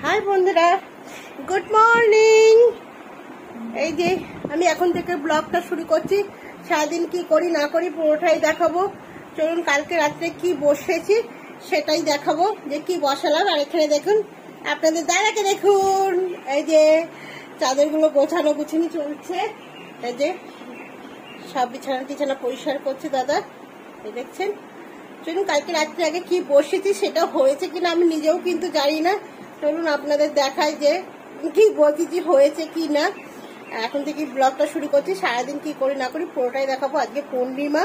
High বন্ধুরা, good morning. এই যে আমি এখন থেকে ব্লগটা শুরু করছি। সারাদিন কি করি না করি পুরোটাই দেখাবো। চলুন, কালকে রাত্রে কি বসেছি সেটাই দেখাবো, যে কি বসালাম। আর এখানে দেখুন, আপনাদের দাদাকে দেখুন, এই যে চাদরগুলো গোছানো গুছিনি চলছে। এই যে সব বিছানা পরিষ্কার করছে দাদা, এই দেখছেন। চলুন, কালকে রাত্রে আগে কি বসেছি সেটা হয়েছে কিনা আমি নিজেও কিন্তু জানি না। চলুন আপনাদের দেখাই যে কি বলছি, হয়েছে কি না। এখন থেকে ব্লগটা শুরু করছি। সারাদিন কি করি না করি পুরোটাই দেখাবো। আজকে পূর্ণিমা,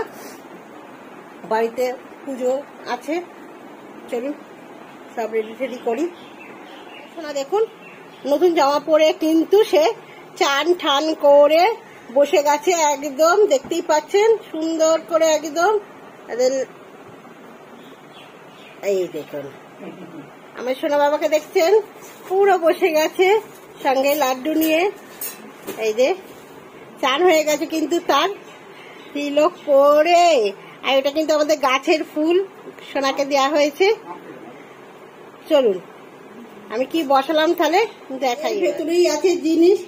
বাড়িতে পুজো আছে। চলুন সব রেডি করি। শোনা দেখুন, নতুন জামা পরে কিন্তু সে চান ঠান করে বসে গেছে একদম, দেখতেই পাচ্ছেন সুন্দর করে একদম। এই দেখুন আমার সোনা বাবাকে দেখছেন, পুরো বসে গেছে, সঙ্গে লাড্ডু নিয়ে। এই যে চান হয়ে গেছে কিন্তু তার, তিলক পরে। আর এটা কিন্তু আমাদের গাছের ফুল, সোনাকে দেওয়া হয়েছে। চলুন আমি কি বসালাম তাহলে দেখাই। ভেতরেই আছে জিনিস।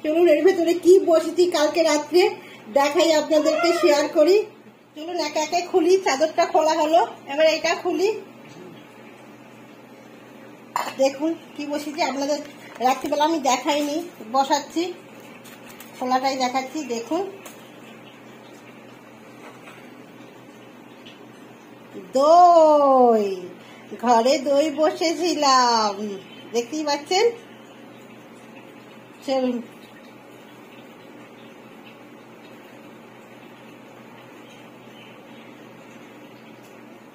চলুন এর ভেতরে কি বসেছি কালকে রাত্রে দেখাই, আপনাদেরকে শেয়ার করি। চলুন একে একে খুলি। চাদরটা খোলা হলো, এবার এটা খুলি। দেখুন কি বসেছি, আপনাদের রাত্রিবেলা আমি দেখাইনি, বসাচ্ছি, খোলাটাই দেখাচ্ছি। দেখুন দই, ঘরে দই বসেছিলাম, দেখতেই পাচ্ছেন। চলুন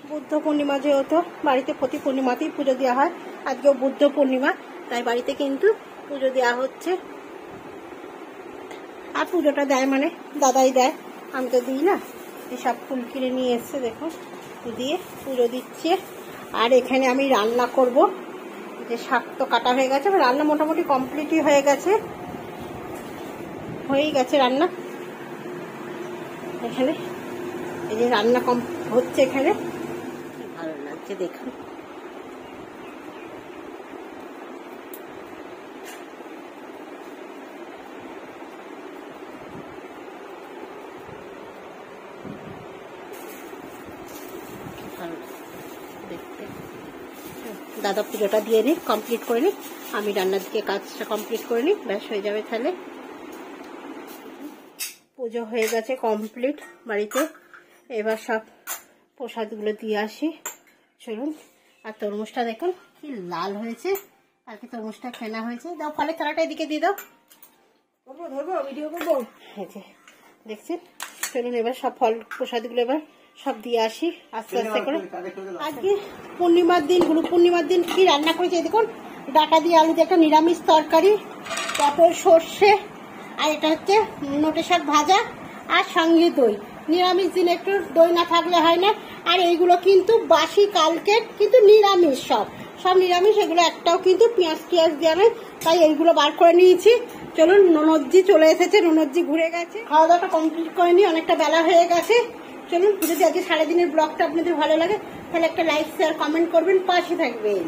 বুদ্ধ পূর্ণিমা যেহেতু বাড়িতে প্রতি পূর্ণিমাতেই পুজো দেওয়া হয়, আজকেও বুদ্ধ পূর্ণিমা, তাই বাড়িতে কিন্তু পুজো দেওয়া হচ্ছে। আর পুজোটা দেয় মানে দাদাই দেয়, আমি তো দিই না। এসব ফুল কিনে নিয়ে এসছে, দেখুন, দিয়ে পুজো দিচ্ছে। আর এখানে আমি রান্না করব। যে শাক তো কাটা হয়ে গেছে, রান্না মোটামুটি কমপ্লিটই হয়ে গেছে, হয়েই গেছে রান্না। এখানে এই যে রান্না হচ্ছে, এখানে ভালো লাগছে দেখুন। দেখতে দাদা পুজোটা দিয়ে নি, কমপ্লিট করে নি, আমি রান্নার দিকে কাজটা কমপ্লিট করে নি, ব্যাস হয়ে যাবে তাহলে। পুজো হয়ে গেছে কমপ্লিট বাড়িতে। এবার সব প্রসাদগুলো দিয়ে আসি। চলুন। আর তরমুজটা দেখুন কি লাল হয়েছে, আর কি তরমুজটা কেনা হয়েছে। দাও ফলের চারাটা এদিকে দিয়ে দাও, ধরবো ভিডিও করবো। এই যে দেখছেন। চলুন এবার সব ফল প্রসাদগুলো এবার সব দিয়ে আসি আস্তে আস্তে করে। আজকে পূর্ণিমার দিন, গুরু পূর্ণিমার দিন কি রান্না করেছি দেখুন। ডাটা দিয়ে আলু দিয়ে একটা নিরামিষ তরকারি, পটল সর্ষে, আর এটা হচ্ছে নোটে শাক ভাজা, আর সঙ্গে দই। নিরামিষ দিন একটু দই না থাকলে হয় না। আর এইগুলো কিন্তু বাসি কালকে, কিন্তু নিরামিষ, সব নিরামিষ। এগুলো একটাও কিন্তু পেঁয়াজ দেওয়া নেই, তাই এইগুলো বার করে নিয়েছি। চলুন, ননদজি চলে এসেছে, ননদজি ঘুরে গেছে, খাওয়া দাওয়াটা কমপ্লিট করেনি, অনেকটা বেলা হয়ে গেছে। চলুন, যদি আজকে সারাদিনের ব্লগটা আপনাদের ভালো লাগে তাহলে একটা লাইক শেয়ার কমেন্ট করবেন, পাশে থাকবেন।